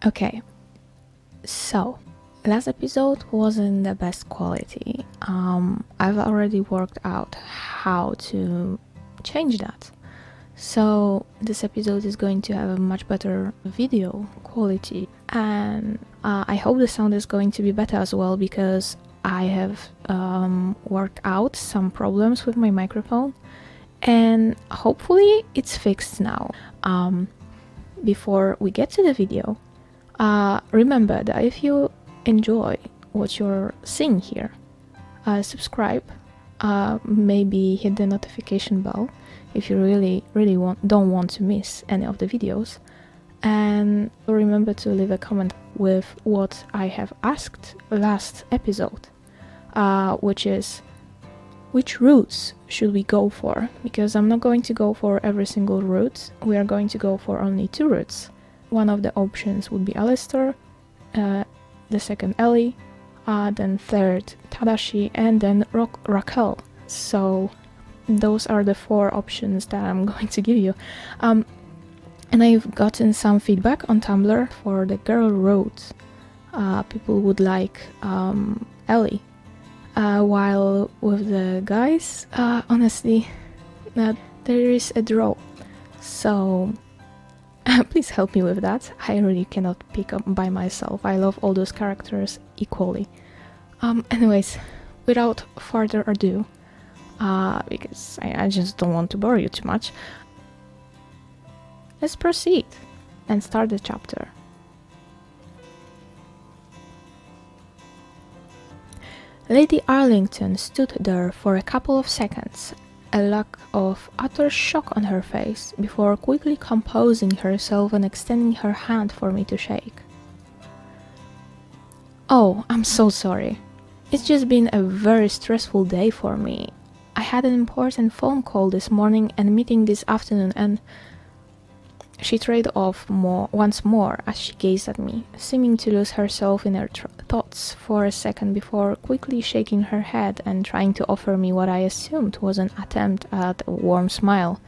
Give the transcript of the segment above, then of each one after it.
Okay, so last episode wasn't the best quality. I've already worked out how to change that. So this episode is going to have a much better video quality, and I hope the sound is going to be better as well, because I have worked out some problems with my microphone, and hopefully it's fixed now. Before we get to the video, remember that if you enjoy what you're seeing here, subscribe, maybe hit the notification bell if you really don't want to miss any of the videos, and remember to leave a comment with what I have asked last episode, which is which routes should we go for, because I'm not going to go for every single route. We are going to go for only 2 routes. One of the options would be Alistair, the second Ellie, then third Tadashi, and then Raquel. So those are the 4 options that I'm going to give you. And I've gotten some feedback on Tumblr for the girl route. People would like Ellie, while with the guys, honestly, there is a draw. So please help me with that. I really cannot pick up by myself. I love all those characters equally. Anyways, without further ado, because I just don't want to bore you too much, let's proceed and start the chapter. Lady Arlington stood there for a couple of seconds, a look of utter shock on her face, before quickly composing herself and extending her hand for me to shake. "Oh, I'm so sorry. It's just been a very stressful day for me. I had an important phone call this morning and meeting this afternoon, and..." She trailed off once more as she gazed at me, seeming to lose herself in her thoughts for a second before quickly shaking her head and trying to offer me what I assumed was an attempt at a warm smile.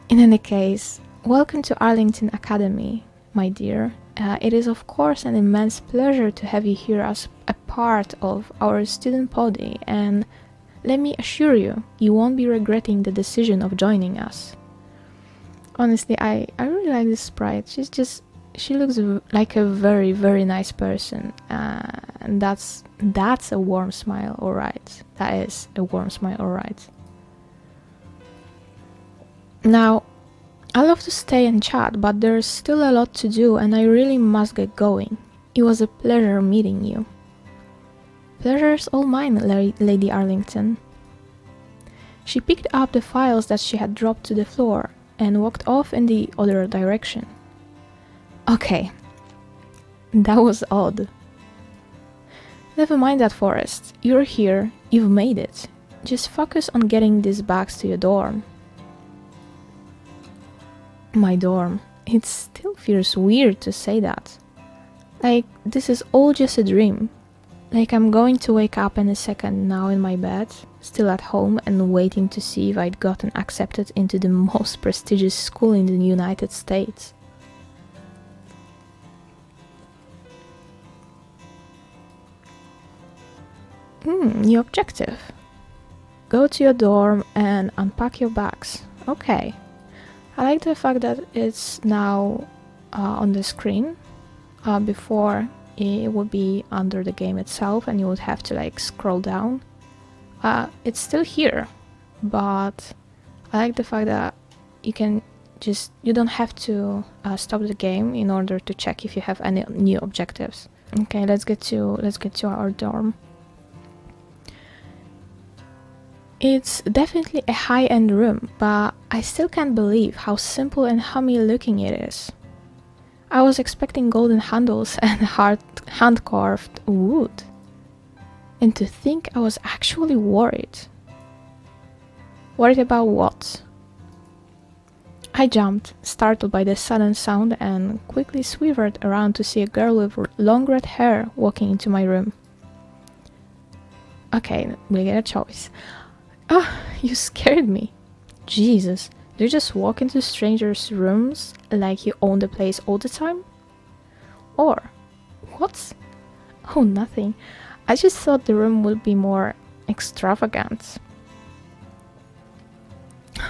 "In any case, welcome to Arlington Academy, my dear. It is of course an immense pleasure to have you here as a part of our student body, and let me assure you, you won't be regretting the decision of joining us." Honestly, I really like this sprite. She looks like a very, very nice person, and that's a warm smile, alright. That is a warm smile, alright. Now, I love to stay and chat, but there's still a lot to do and I really must get going. It was a pleasure meeting you. "Pleasure's all mine, Lady Arlington." She picked up the files that she had dropped to the floor and walked off in the other direction. "Okay, that was odd. Never mind that, Forrest. You're here, you've made it. Just focus on getting these bags to your dorm." My dorm. It still feels weird to say that. Like, this is all just a dream. Like I'm going to wake up in a second now in my bed, still at home and waiting to see if I'd gotten accepted into the most prestigious school in the United States. New objective. Go to your dorm and unpack your bags. Okay. I like the fact that it's now on the screen. Before it would be under the game itself and you would have to like scroll down. It's still here, but I like the fact that you don't have to stop the game in order to check if you have any new objectives. Okay, let's get to our dorm. It's definitely a high-end room, but I still can't believe how simple and homey looking it is. I was expecting golden handles and hand-carved wood. And to think I was actually worried. Worried about what? I jumped, startled by the sudden sound, and quickly swivered around to see a girl with long red hair walking into my room. Okay, we get a choice. Oh, you scared me. Jesus, do you just walk into strangers' rooms like you own the place all the time? or? What? Oh, nothing. I just thought the room would be more extravagant.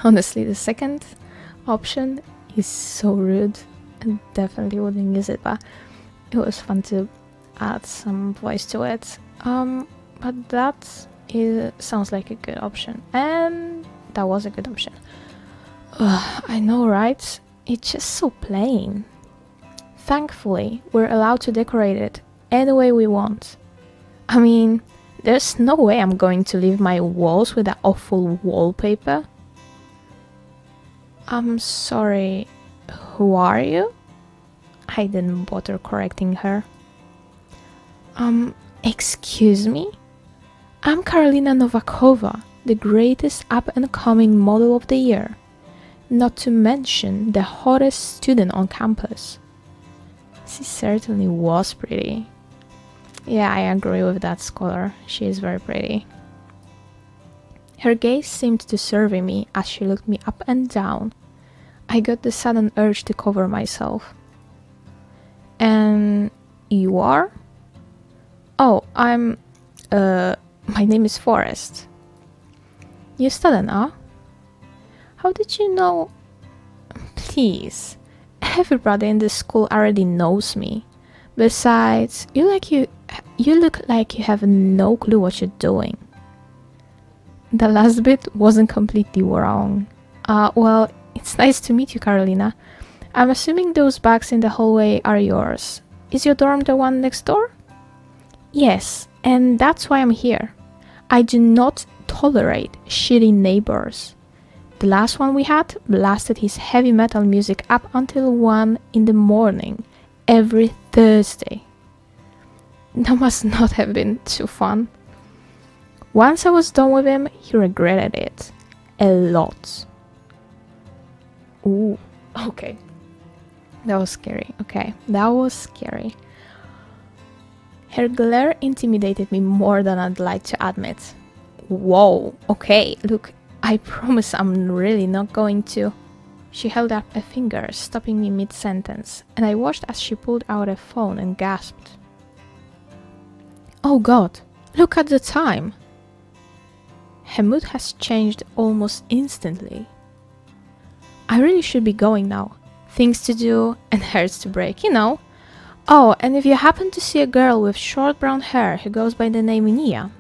Honestly, the second option is so rude. I definitely wouldn't use it, but it was fun to add some voice to it. But that sounds like a good option, and that was a good option. I know, right? It's just so plain. Thankfully, we're allowed to decorate it any way we want. I mean, there's no way I'm going to leave my walls with that awful wallpaper. I'm sorry, who are you? I didn't bother correcting her. Excuse me? I'm Karolina Novakova, the greatest up-and-coming model of the year. Not to mention the hottest student on campus. She certainly was pretty. Yeah, I agree with that, scholar. She is very pretty. Her gaze seemed to survey me as she looked me up and down. I got the sudden urge to cover myself. And you are? Oh, my name is Forrest. You student, huh? How did you know? Please, everybody in this school already knows me. Besides, you look like you have no clue what you're doing. The last bit wasn't completely wrong. Well, it's nice to meet you, Karolina. I'm assuming those bags in the hallway are yours. Is your dorm the one next door? Yes, and that's why I'm here. I do not tolerate shitty neighbors. The last one we had blasted his heavy metal music up until 1 in the morning, every Thursday. That must not have been too fun. Once I was done with him, he regretted it. A lot. Ooh, okay. That was scary. Okay, that was scary. Her glare intimidated me more than I'd like to admit. Whoa, okay, look, I promise I'm really not going to. She held up a finger, stopping me mid-sentence, and I watched as she pulled out a phone and gasped. Oh God, look at the time! Her mood has changed almost instantly. I really should be going now. Things to do and hearts to break, you know. Oh, and if you happen to see a girl with short brown hair who goes by the name Nia,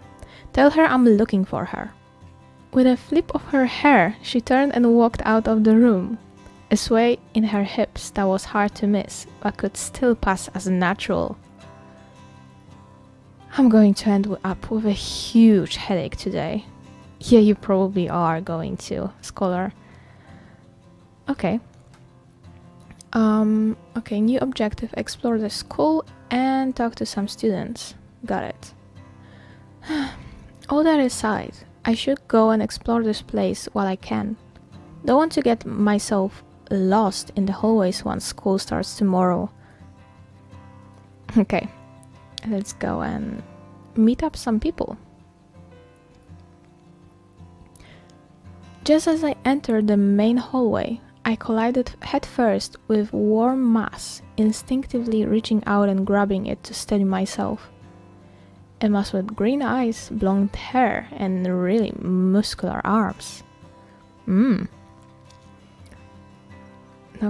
tell her I'm looking for her. With a flip of her hair, she turned and walked out of the room, a sway in her hips that was hard to miss, but could still pass as natural. I'm going to end up with a huge headache today. Yeah, you probably are going to, scholar. Okay. Okay, new objective, explore the school and talk to some students. Got it. All that aside, I should go and explore this place while I can. Don't want to get myself lost in the hallways once school starts tomorrow. Okay, let's go and meet up some people. Just as I entered the main hallway, I collided headfirst with warm mass, instinctively reaching out and grabbing it to steady myself. A mass with green eyes, blonde hair, and really muscular arms. No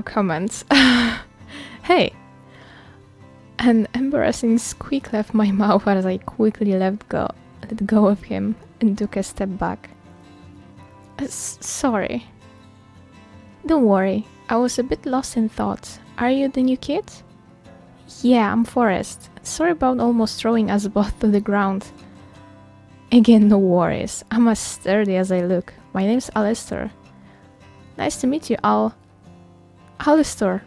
comments. Hey! An embarrassing squeak left my mouth as I quickly let go of him and took a step back. Sorry. Don't worry, I was a bit lost in thought. Are you the new kid? Yeah, I'm Forrest. Sorry about almost throwing us both to the ground. Again, no worries. I'm as sturdy as I look. My name's Alistair. Nice to meet you, Alistair.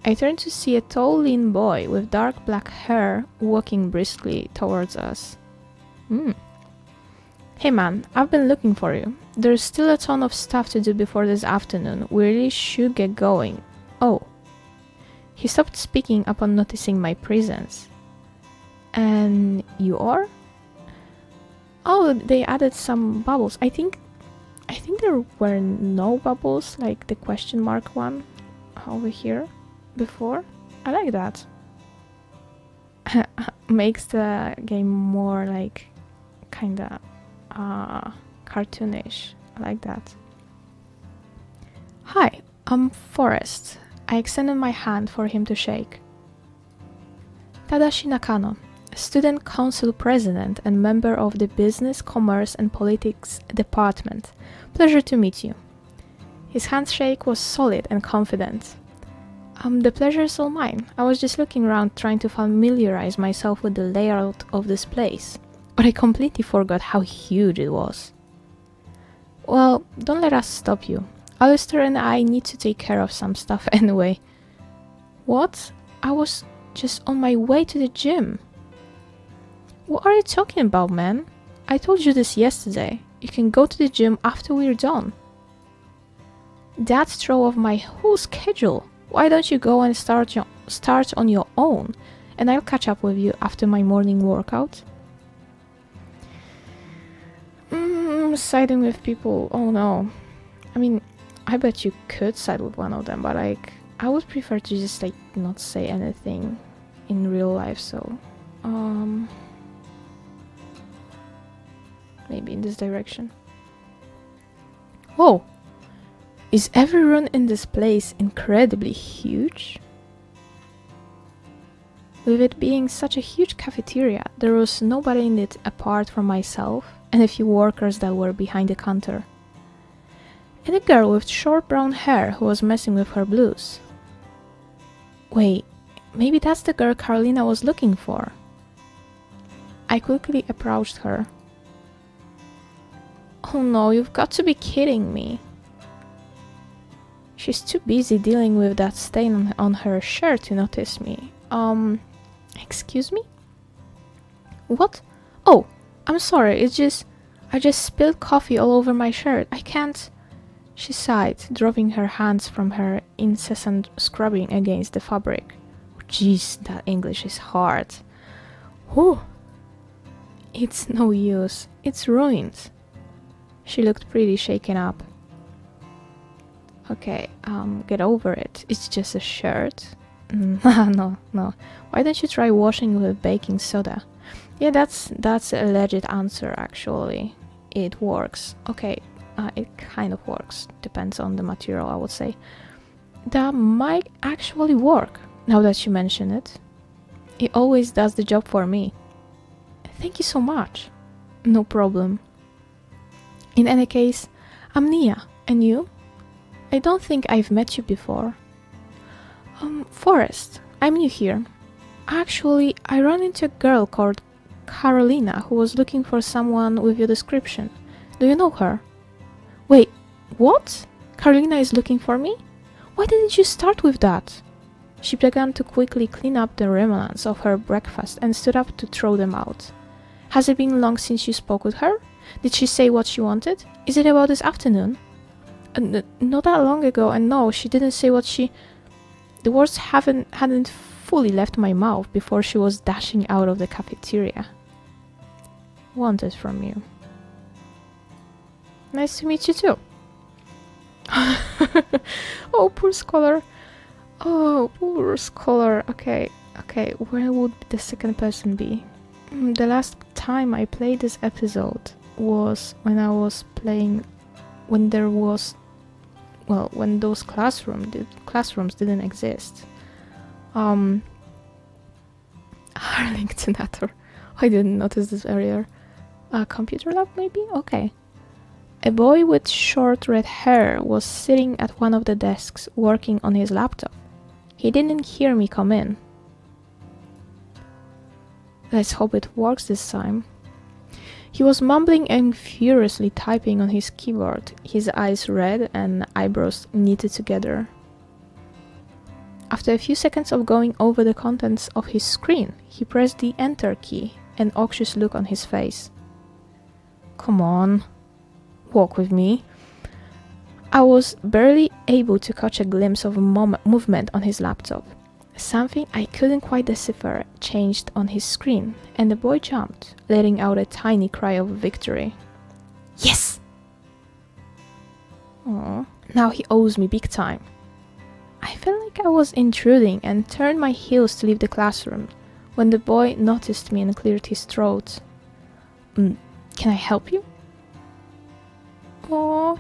I turned to see a tall, lean boy with dark black hair walking briskly towards us. Hey man, I've been looking for you. There's still a ton of stuff to do before this afternoon. We really should get going. Oh. He stopped speaking upon noticing my presence. And you are? Oh, they added some bubbles. I think there were no bubbles, like the question mark one over here before. I like that. makes the game more like kinda cartoonish. I like that. Hi, I'm Forrest. I extended my hand for him to shake. Tadashi Nakano, Student Council President and member of the Business, Commerce and Politics Department. Pleasure to meet you. His handshake was solid and confident. The pleasure is all mine. I was just looking around trying to familiarize myself with the layout of this place, but I completely forgot how huge it was. Well, don't let us stop you. Alistair and I need to take care of some stuff anyway. What? I was just on my way to the gym. What are you talking about, man? I told you this yesterday. You can go to the gym after we're done. That throw off my whole schedule. Why don't you go and start on your own, and I'll catch up with you after my morning workout? Siding with people, oh no. I mean, I bet you could side with one of them, but like, I would prefer to just like not say anything in real life, so maybe in this direction. Whoa! Is everyone in this place incredibly huge? With it being such a huge cafeteria, there was nobody in it apart from myself and a few workers that were behind the counter. And a girl with short brown hair who was messing with her blues. Wait, maybe that's the girl Karolina was looking for. I quickly approached her. Oh no, you've got to be kidding me. She's too busy dealing with that stain on her shirt to notice me. Excuse me? What? Oh, I'm sorry, I just spilled coffee all over my shirt. I can't... She sighed, dropping her hands from her incessant scrubbing against the fabric. Jeez, that English is hard. Whew. It's no use. It's ruined. She looked pretty shaken up. Okay, get over it. It's just a shirt. No. Why don't you try washing with baking soda? Yeah, that's a legit answer, actually. It works. Okay, it kind of works. Depends on the material, I would say. That might actually work, now that you mention it. It always does the job for me. Thank you so much. No problem. In any case, I'm Nia, and you? I don't think I've met you before. Forrest, I'm new here. Actually, I ran into a girl called Karolina who was looking for someone with your description. Do you know her? Wait, what? Karolina is looking for me? Why didn't you start with that? She began to quickly clean up the remnants of her breakfast and stood up to throw them out. Has it been long since you spoke with her? Did she say what she wanted? Is it about this afternoon? Not that long ago, and no, she didn't say what she... The words hadn't fully left my mouth before she was dashing out of the cafeteria. Wanted from you. Nice to meet you too. Oh, poor scholar. Oh, poor scholar. Okay, where would the second person be? The last time I played this episode was when I was playing... when there was... well, when those classrooms didn't exist. Arlington Academy. I didn't notice this earlier. Computer lab, maybe? Okay. A boy with short red hair was sitting at one of the desks working on his laptop. He didn't hear me come in. Let's hope it works this time. He was mumbling and furiously typing on his keyboard, his eyes red and eyebrows knitted together. After a few seconds of going over the contents of his screen, he pressed the Enter key, an anxious look on his face. Come on, walk with me. I was barely able to catch a glimpse of movement on his laptop. Something I couldn't quite decipher changed on his screen, and the boy jumped, letting out a tiny cry of victory. Yes! Aww, now he owes me big time. I felt like I was intruding and turned my heels to leave the classroom, when the boy noticed me and cleared his throat. Can I help you? Oh,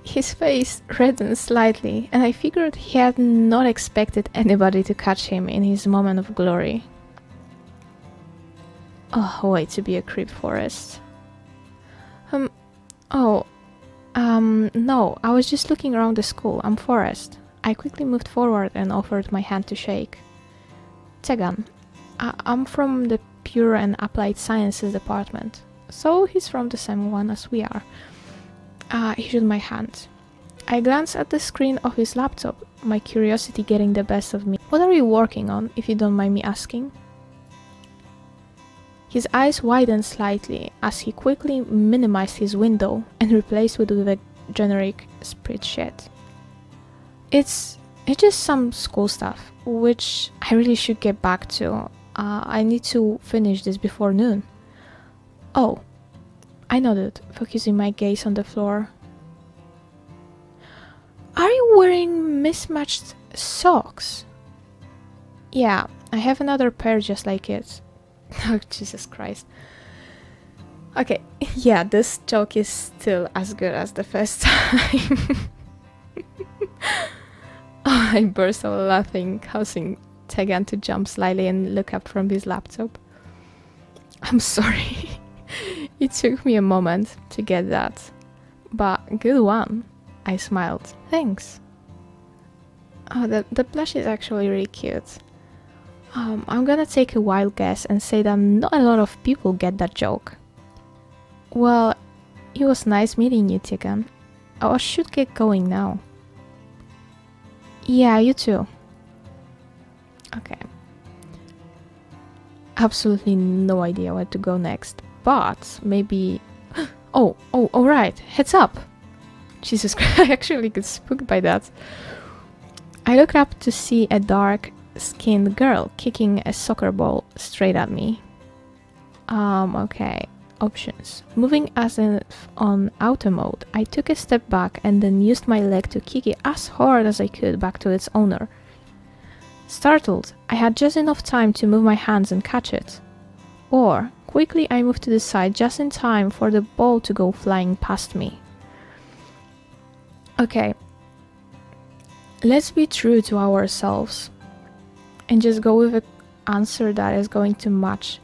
his face reddened slightly, and I figured he had not expected anybody to catch him in his moment of glory. Oh, way to be a creep, Forrest. No, I was just looking around the school. I'm Forrest. I quickly moved forward and offered my hand to shake. Tegan, I'm from the Pure and Applied Sciences department, so he's from the same one as we are. He shook my hand. I glanced at the screen of his laptop, my curiosity getting the best of me. What are you working on, if you don't mind me asking? His eyes widened slightly as he quickly minimized his window and replaced it with a generic spreadsheet. It's just some school stuff, which I really should get back to. I need to finish this before noon. Oh, I nodded, focusing my gaze on the floor. Are you wearing mismatched socks? Yeah, I have another pair just like it. Oh, Jesus Christ. Okay, yeah, this joke is still as good as the first time. Oh, I burst out laughing, causing Tegan to jump slightly and look up from his laptop. I'm sorry. It took me a moment to get that. But good one. I smiled. Thanks. Oh, the blush is actually really cute. I'm gonna take a wild guess and say that not a lot of people get that joke. Well, it was nice meeting you, Tegan. I should get going now. Yeah, you too. Okay. Absolutely no idea where to go next, but maybe... Oh, alright, heads up! Jesus Christ, I actually got spooked by that. I looked up to see a dark-skinned girl kicking a soccer ball straight at me. Okay. Options. Moving as if on auto mode, I took a step back and then used my leg to kick it as hard as I could back to its owner. Startled, I had just enough time to move my hands and catch it. Or, quickly I moved to the side just in time for the ball to go flying past me. Okay, let's be true to ourselves and just go with an answer that is going to match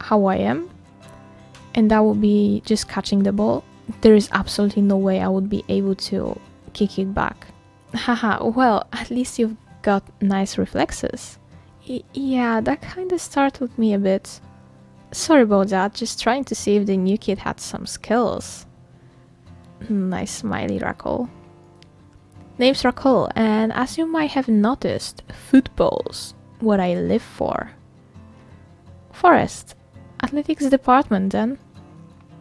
how I am. And that would be just catching the ball. There is absolutely no way I would be able to kick it back. Haha, well, at least you've got nice reflexes. Yeah, that kinda startled me a bit. Sorry about that, just trying to see if the new kid had some skills. Nice smiley Rackle. Name's Rackle, and as you might have noticed, football's what I live for. Forrest. Athletics department then.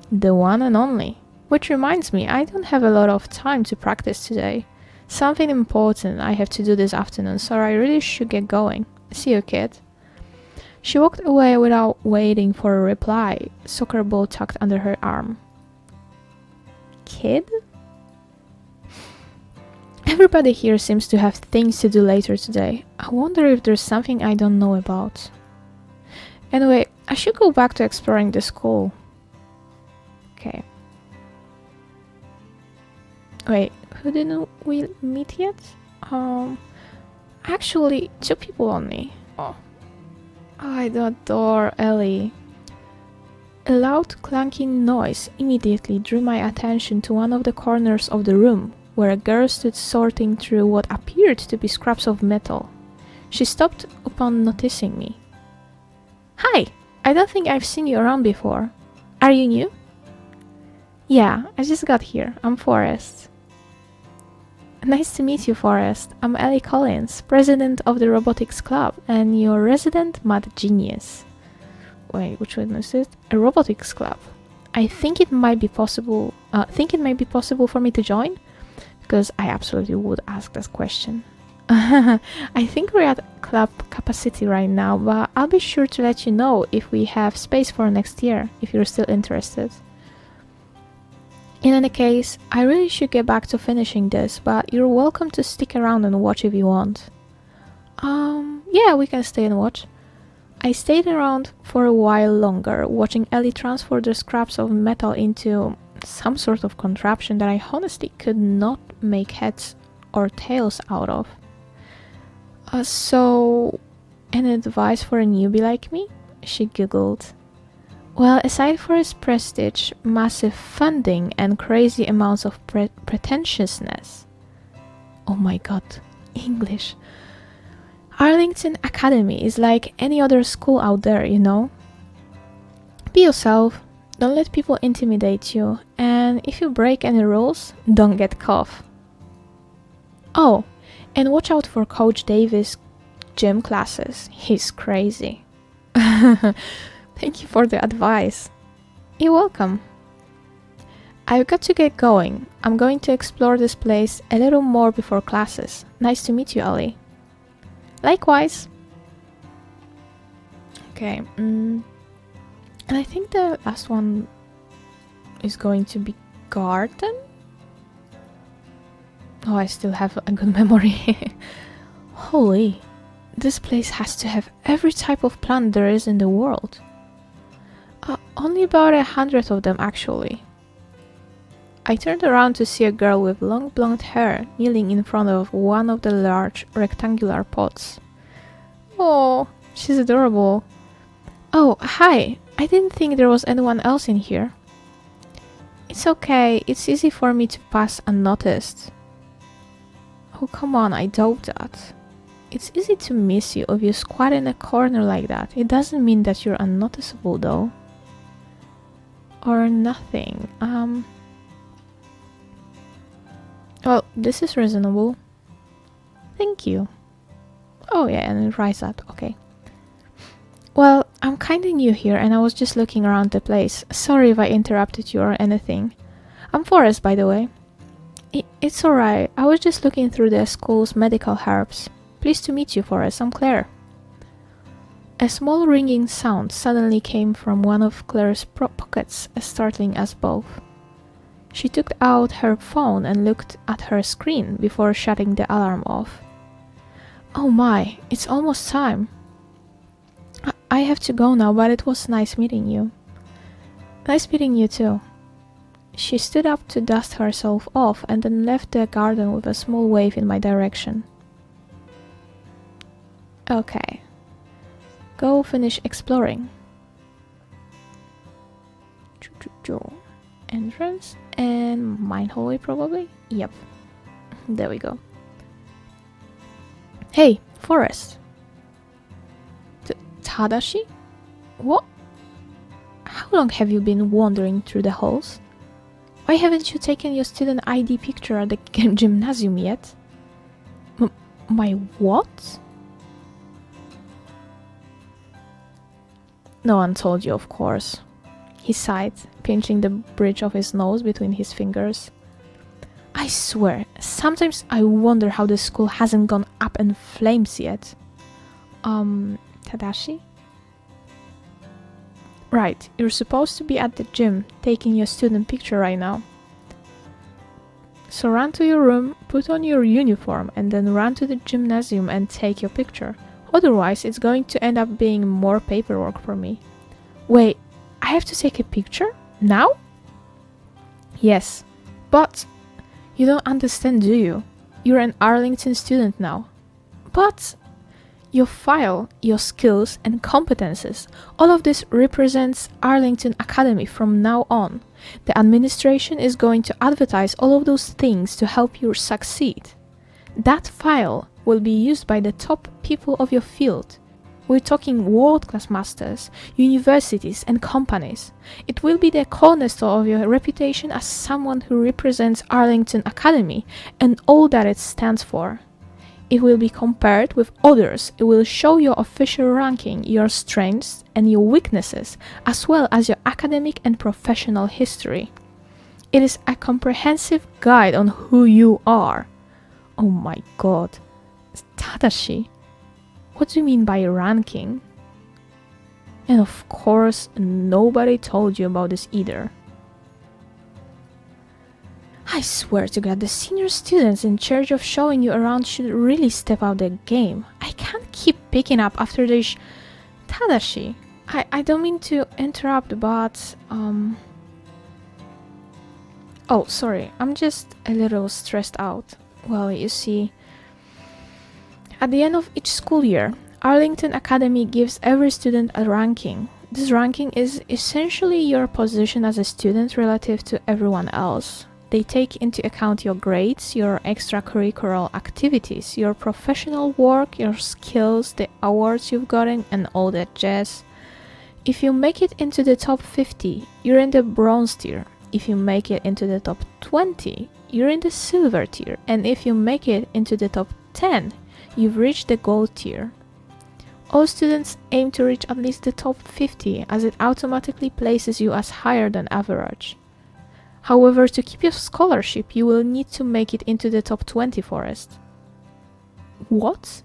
The one and only. Which reminds me, I don't have a lot of time to practice today. Something important I have to do this afternoon, so I really should get going. See you, kid. She walked away without waiting for a reply, soccer ball tucked under her arm. Kid? Everybody here seems to have things to do later today. I wonder if there's something I don't know about. Anyway, I should go back to exploring the school. Okay. Wait, who didn't we meet yet? Actually, 2 people only. Oh, I adore Ellie. A loud clanking noise immediately drew my attention to one of the corners of the room, where a girl stood sorting through what appeared to be scraps of metal. She stopped upon noticing me. Hi! I don't think I've seen you around before. Are you new? Yeah, I just got here. I'm Forrest. Nice to meet you, Forrest. I'm Ellie Collins, president of the Robotics Club, and your resident math genius. Wait, which one is it? A Robotics Club. I think it might be possible. For me to join, because I absolutely would ask this question. I think we're at club capacity right now, but I'll be sure to let you know if we have space for next year, if you're still interested. In any case, I really should get back to finishing this, but you're welcome to stick around and watch if you want. Yeah, we can stay and watch. I stayed around for a while longer, watching Ellie transfer the scraps of metal into some sort of contraption that I honestly could not make heads or tails out of. So, any advice for a newbie like me? She giggled. Well, aside for its prestige, massive funding, and crazy amounts of pretentiousness. Oh my god, English. Arlington Academy is like any other school out there, you know? Be yourself, don't let people intimidate you, and if you break any rules, don't get caught. Oh, and watch out for Coach Davis' gym classes, he's crazy. Thank you for the advice. You're welcome. I've got to get going. I'm going to explore this place a little more before classes. Nice to meet you, Ellie. Likewise. Okay, and I think the last one is going to be garden. Oh, I still have a good memory. Holy, this place has to have every type of plant there is in the world. Only about 100 of them, actually. I turned around to see a girl with long blonde hair kneeling in front of one of the large rectangular pots. Oh, she's adorable. Oh, hi. I didn't think there was anyone else in here. It's okay. It's easy for me to pass unnoticed. Oh, come on. I doubt that. It's easy to miss you if you squat in a corner like that. It doesn't mean that you're unnoticeable, though. Or nothing. Well, this is reasonable. Thank you. Oh yeah, and it writes that. Okay. Well, I'm kinda new here and I was just looking around the place. Sorry if I interrupted you or anything. I'm Forrest, by the way. It's alright. I was just looking through the school's medical herbs. Pleased to meet you, Forrest. I'm Claire. A small ringing sound suddenly came from one of Claire's pockets, startling us both. She took out her phone and looked at her screen before shutting the alarm off. Oh my, it's almost time. I have to go now, but it was nice meeting you. Nice meeting you too. She stood up to dust herself off and then left the garden with a small wave in my direction. Okay. Go finish exploring. Entrance and mine hallway probably? Yep. There we go. Hey, Forrest. Tadashi? What? How long have you been wandering through the halls? Why haven't you taken your student ID picture at the gymnasium yet? My what? No one told you, of course. He sighed, pinching the bridge of his nose between his fingers. I swear, sometimes I wonder how the school hasn't gone up in flames yet. Tadashi? Right, you're supposed to be at the gym, taking your student picture right now. So run to your room, put on your uniform, and then run to the gymnasium and take your picture. Otherwise, it's going to end up being more paperwork for me. Wait, I have to take a picture? Now? Yes, but you don't understand, do you? You're an Arlington student now. But your file, your skills and competences, all of this represents Arlington Academy from now on. The administration is going to advertise all of those things to help you succeed. That file will be used by the top people of your field. We're talking world-class masters, universities and companies. It will be the cornerstone of your reputation as someone who represents Arlington Academy and all that it stands for. It will be compared with others. It will show your official ranking, your strengths and your weaknesses, as well as your academic and professional history. It is a comprehensive guide on who you are. Oh my god. Tadashi, what do you mean by ranking? And of course, nobody told you about this either. I swear to god, the senior students in charge of showing you around should really step up their game. I can't keep picking up after they Tadashi, I don't mean to interrupt, but oh, sorry, I'm just a little stressed out. Well, you see, at the end of each school year, Arlington Academy gives every student a ranking. This ranking is essentially your position as a student relative to everyone else. They take into account your grades, your extracurricular activities, your professional work, your skills, the awards you've gotten, and all that jazz. If you make it into the top 50, you're in the bronze tier. If you make it into the top 20, you're in the silver tier. And if you make it into the top 10, you've reached the gold tier. All students aim to reach at least the top 50, as it automatically places you as higher than average. However, to keep your scholarship, you will need to make it into the top 20 Forest. What?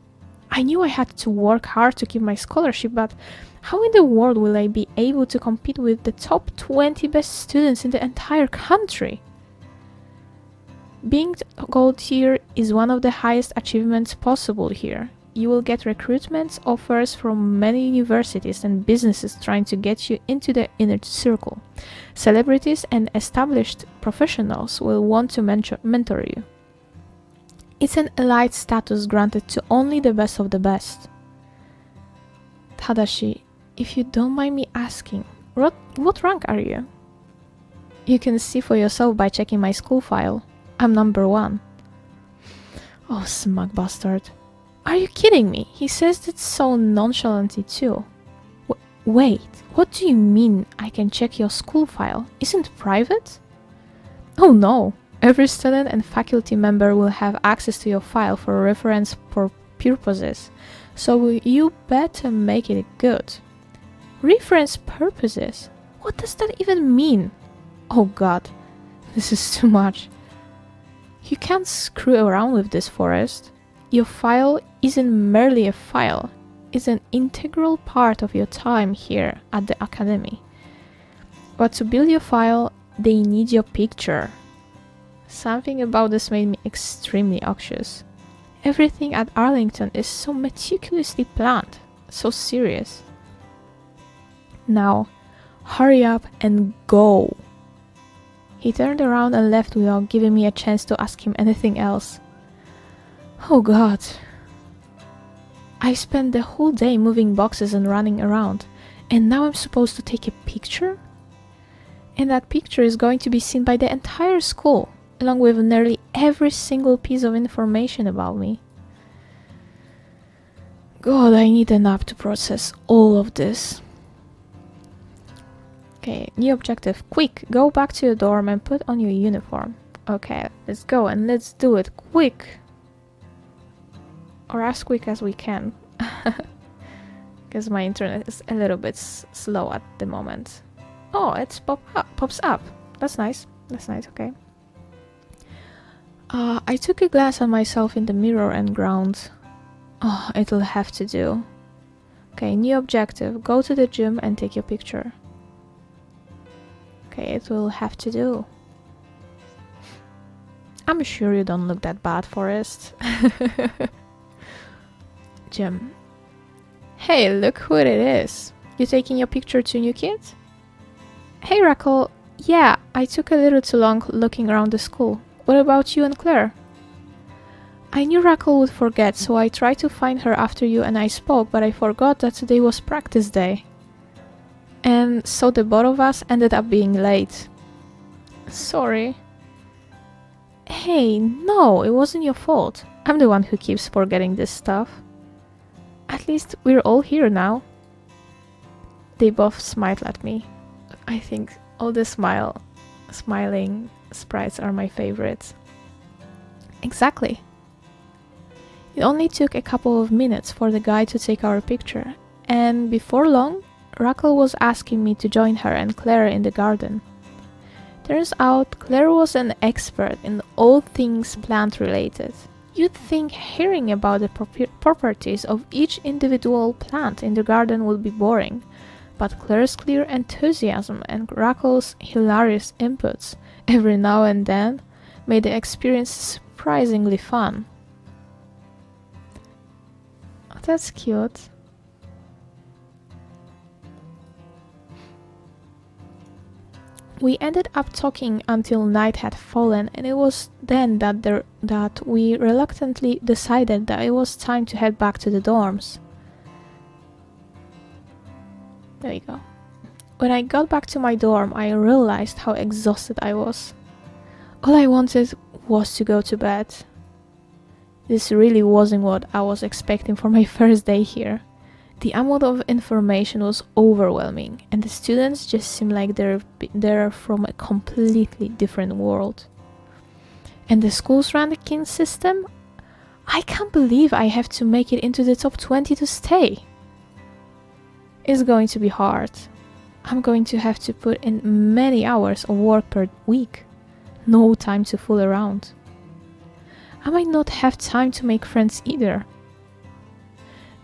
I knew I had to work hard to keep my scholarship, but how in the world will I be able to compete with the top 20 best students in the entire country? Being gold tier is one of the highest achievements possible here. You will get recruitment offers from many universities and businesses trying to get you into the inner circle. Celebrities and established professionals will want to mentor you. It's an elite status granted to only the best of the best. Tadashi, if you don't mind me asking, what rank are you? You can see for yourself by checking my school file. I'm number 1. Oh, smug bastard. Are you kidding me? He says that so nonchalantly too. Wait, what do you mean I can check your school file? Isn't it private? Oh no, every student and faculty member will have access to your file for reference purposes, so you better make it good. Reference purposes? What does that even mean? Oh god, this is too much. You can't screw around with this, Forest. Your file isn't merely a file, it's an integral part of your time here at the Academy. But to build your file, they need your picture. Something about this made me extremely anxious. Everything at Arlington is so meticulously planned, so serious. Now, hurry up and go. He turned around and left without giving me a chance to ask him anything else. Oh god. I spent the whole day moving boxes and running around, and now I'm supposed to take a picture? And that picture is going to be seen by the entire school, along with nearly every single piece of information about me. God, I need a nap to process all of this. Okay, new objective. Quick, go back to your dorm and put on your uniform. Okay, let's go and let's do it quick. Or as quick as we can. Because my internet is a little bit slow at the moment. Oh, it's pops up. That's nice. That's nice, okay. I took a glance at myself in the mirror and groaned. Oh, it'll have to do. Okay, new objective. Go to the gym and take your picture. Okay, it will have to do. I'm sure you don't look that bad, Forest. Gym. Hey, look who it is. You taking your picture too, new kid? Hey, Rackle. Yeah, I took a little too long looking around the school. What about you and Claire? I knew Rackle would forget, so I tried to find her after you and I spoke, but I forgot that today was practice day. And so the both of us ended up being late. Sorry. Hey, no, it wasn't your fault. I'm the one who keeps forgetting this stuff. At least we're all here now. They both smiled at me. I think all the smiling sprites are my favorites. Exactly. It only took a couple of minutes for the guy to take our picture, and before long, Raquel was asking me to join her and Claire in the garden. Turns out Claire was an expert in all things plant related. You'd think hearing about the properties of each individual plant in the garden would be boring, but Claire's clear enthusiasm and Raquel's hilarious inputs every now and then made the experience surprisingly fun. Oh, that's cute. We ended up talking until night had fallen, and it was then that we reluctantly decided that it was time to head back to the dorms. There we go. When I got back to my dorm, I realized how exhausted I was. All I wanted was to go to bed. This really wasn't what I was expecting for my first day here. The amount of information was overwhelming, and the students just seem like they're from a completely different world. And the school's ranking system? I can't believe I have to make it into the top 20 to stay. It's going to be hard. I'm going to have to put in many hours of work per week. No time to fool around. I might not have time to make friends either.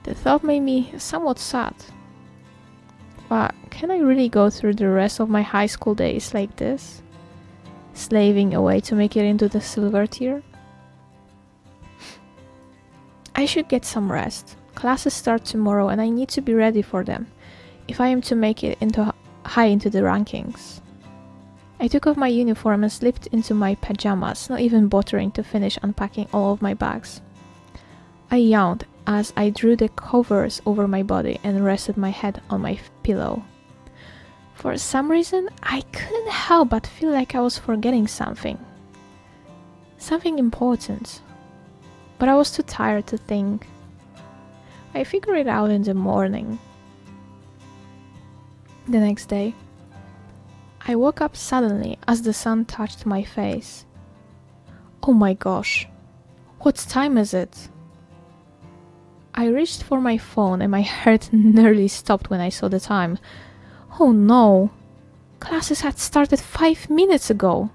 The thought made me somewhat sad. But can I really go through the rest of my high school days like this? Slaving away to make it into the silver tier? I should get some rest. Classes start tomorrow and I need to be ready for them if I am to make it high into the rankings. I took off my uniform and slipped into my pajamas, not even bothering to finish unpacking all of my bags. I yawned as I drew the covers over my body and rested my head on my pillow. For some reason, I couldn't help but feel like I was forgetting something. Something important. But I was too tired to think. I figured it out in the morning. The next day, I woke up suddenly as the sun touched my face. Oh my gosh, what time is it? I reached for my phone and my heart nearly stopped when I saw the time. Oh no, classes had started 5 minutes ago.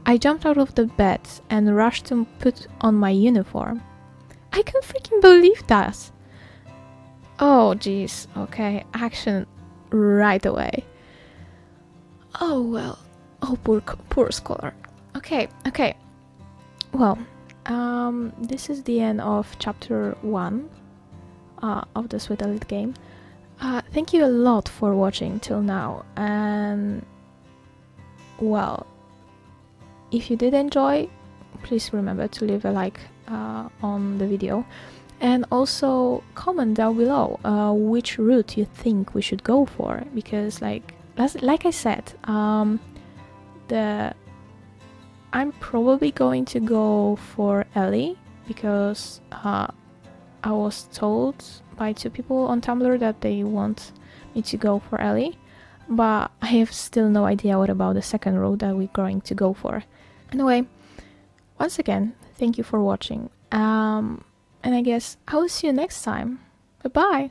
I jumped out of the bed and rushed to put on my uniform. I can't freaking believe that. Oh jeez, okay, action right away. Oh well, oh poor scholar. Okay. Well, this is the end of chapter 1 of the SweetElite game. Thank you a lot for watching till now, and well, if you did enjoy, please remember to leave a like on the video, and also comment down below which route you think we should go for, because like I said, I'm probably going to go for Ellie, because I was told by 2 people on Tumblr that they want me to go for Ellie, but I have still no idea what about the second route that we're going to go for. Anyway, once again, thank you for watching, and I guess I will see you next time. Bye bye!